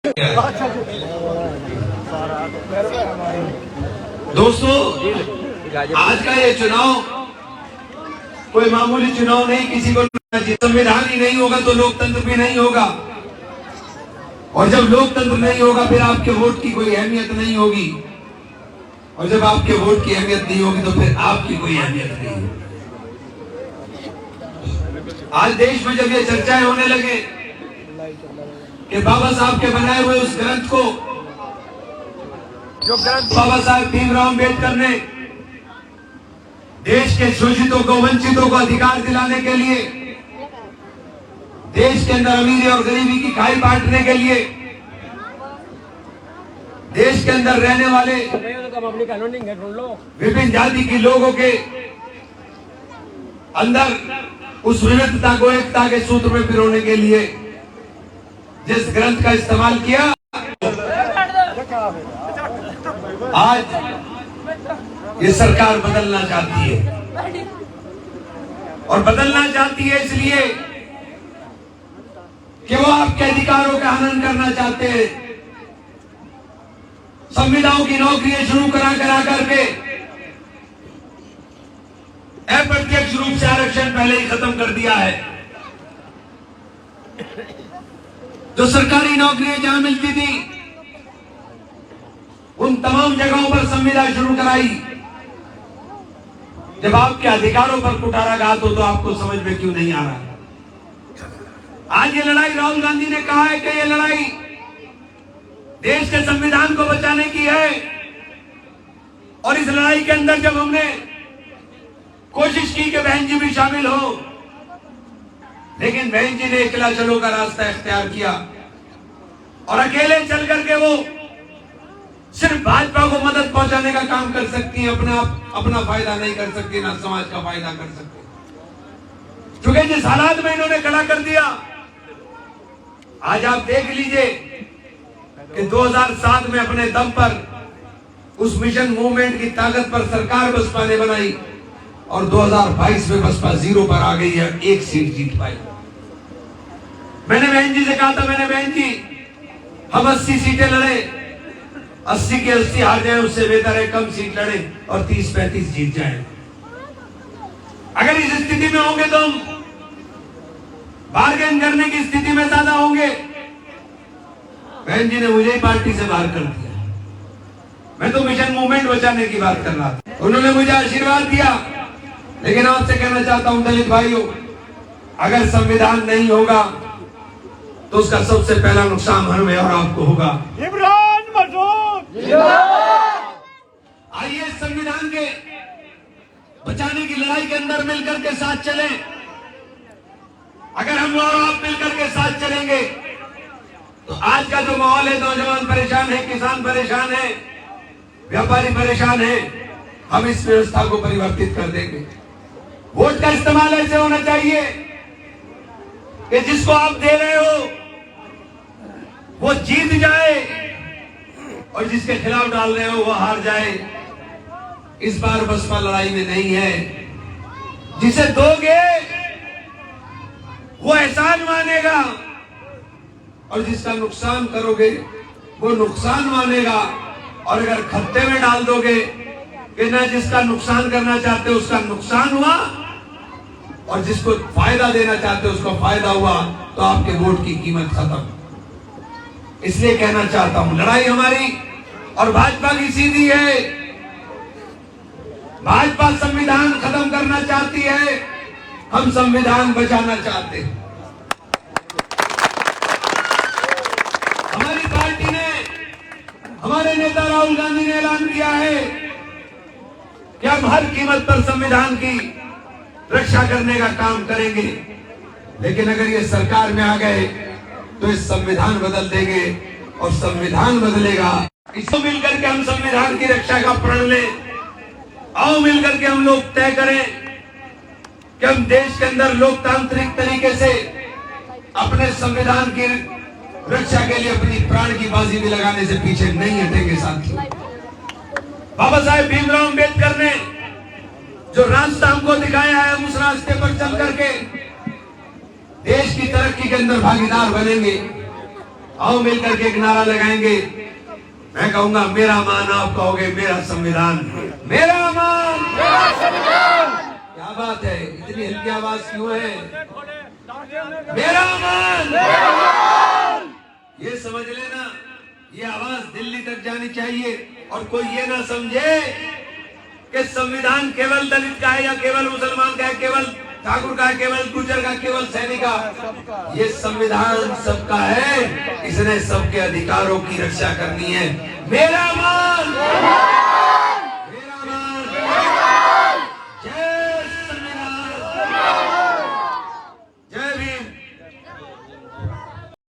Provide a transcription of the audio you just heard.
दोस्तों, आज का ये चुनाव कोई मामूली चुनाव नहीं। किसी को संविधान ही नहीं होगा तो लोकतंत्र भी नहीं होगा, और जब लोकतंत्र नहीं होगा फिर आपके वोट की कोई अहमियत नहीं होगी, और जब आपके वोट की अहमियत नहीं होगी तो फिर आपकी कोई अहमियत नहीं होगी। आज देश में जब ये चर्चाएं होने लगे कि बाबा साहब के बनाए हुए उस ग्रंथ को, जो ग्रंथ बाबा साहब भीमराव अम्बेडकर ने देश के शोषितों को, वंचितों को अधिकार दिलाने के लिए, देश के अंदर अमीरी और गरीबी की खाई बांटने के लिए, देश के अंदर रहने वाले विभिन्न जाति के लोगों के अंदर उस विविधता को एकता के सूत्र में पिरोने के लिए जिस ग्रंथ का इस्तेमाल किया, आज ये सरकार बदलना चाहती है। और बदलना चाहती है इसलिए कि वो आपके अधिकारों का हनन करना चाहते हैं। संविदाओं की नौकरियां शुरू करा करके अप्रत्यक्ष रूप से आरक्षण पहले ही खत्म कर दिया है। जो सरकारी नौकरियां जहां मिलती थी उन तमाम जगहों पर संविदा शुरू कराई। जब आपके अधिकारों पर कुठाराघात हो तो आपको समझ में क्यों नहीं आ रहा है? आज ये लड़ाई राहुल गांधी ने कहा है कि ये लड़ाई देश के संविधान को बचाने की है, और इस लड़ाई के अंदर जब हमने कोशिश की कि बहन जी भी शामिल हो, लेकिन बहन जी ने अकेला चलो का रास्ता इख्तियार किया और अकेले चल करके वो सिर्फ भाजपा को मदद पहुंचाने का काम कर सकती है, अपना फायदा नहीं कर सकती, ना समाज का फायदा कर सकती। क्योंकि जिस हालात में इन्होंने खड़ा कर दिया, आज आप देख लीजिए कि 2007 में अपने दम पर उस मिशन मूवमेंट की ताकत पर सरकार बसपा ने बनाई, और 2022 में बसपा जीरो पर आ गई है, एक सीट जीत पाई। मैंने बहन जी से कहा था, मैंने बहन जी हम 80 सीटें लड़े, 80 की 80 हार जाए, उससे बेहतर है कम सीट लड़े और 30-35 जीत जाए। अगर इस स्थिति में होंगे तो हम बार्गेन करने की स्थिति में ज्यादा होंगे। बहन जी ने मुझे ही पार्टी से बाहर कर दिया। मैं तो मिशन मूवमेंट बचाने की बात कर रहा था, उन्होंने मुझे आशीर्वाद दिया। लेकिन आपसे कहना चाहता हूं दलित भाइयों, अगर संविधान नहीं होगा तो उसका सबसे पहला नुकसान हमें और आपको होगा। आइए संविधान के बचाने की लड़ाई के अंदर मिलकर के साथ चलें। अगर हम और आप मिलकर के साथ चलेंगे तो आज का जो माहौल है, नौजवान परेशान है, किसान परेशान है, व्यापारी परेशान है, हम इस व्यवस्था को परिवर्तित कर देंगे। वोट का इस्तेमाल ऐसे होना चाहिए कि जिसको आप दे रहे हो वो जीत जाए और जिसके खिलाफ डाल रहे हो वो हार जाए। इस बार बसपा लड़ाई में नहीं है। जिसे दोगे वो एहसान मानेगा, और जिसका नुकसान करोगे वो नुकसान मानेगा। और अगर खत्ते में डाल दोगे कि ना जिसका नुकसान करना चाहते हो उसका नुकसान हुआ, और जिसको फायदा देना चाहते हो उसको फायदा हुआ, तो आपके वोट की कीमत खत्म। इसलिए कहना चाहता हूं, लड़ाई हमारी और भाजपा की सीधी है। भाजपा संविधान खत्म करना चाहती है, हम संविधान बचाना चाहते हैं। हमारी पार्टी ने, हमारे नेता राहुल गांधी ने ऐलान किया है कि हम हर कीमत पर संविधान की रक्षा करने का काम करेंगे। लेकिन अगर ये सरकार में आ गए तो इस संविधान बदल देंगे, और संविधान बदलेगा। इसको मिलकर के हम संविधान की रक्षा का प्रण लें। आओ मिलकर के हम लोग तय करें कि हम देश के अंदर लोकतांत्रिक तरीके से अपने संविधान की रक्षा के लिए अपनी प्राण की बाजी भी लगाने से पीछे नहीं हटेंगे। साथियों, बाबा साहेब भीमराव अम्बेडकर ने जो रास्ता हमको दिखाया है, उस रास्ते पर चल करके देश की तरक्की के अंदर भागीदार बनेंगे। आओ मिलकर के एक नारा लगाएंगे। मैं कहूंगा मेरा मान, आप कहोगे मेरा संविधान। मेरा मान, मेरा संविधान। क्या बात है, इतनी हल्की आवाज क्यों है? मेरा मान, मेरा मान। ये समझ लेना, ये आवाज दिल्ली तक जानी चाहिए और कोई ये ना समझे कि संविधान केवल दलित का है या केवल मुसलमान का है, केवल ठाकुर का है, केवल गुर्जर का, केवल सैनिक का। ये संविधान सबका है, इसने सबके अधिकारों की रक्षा करनी है। मेरा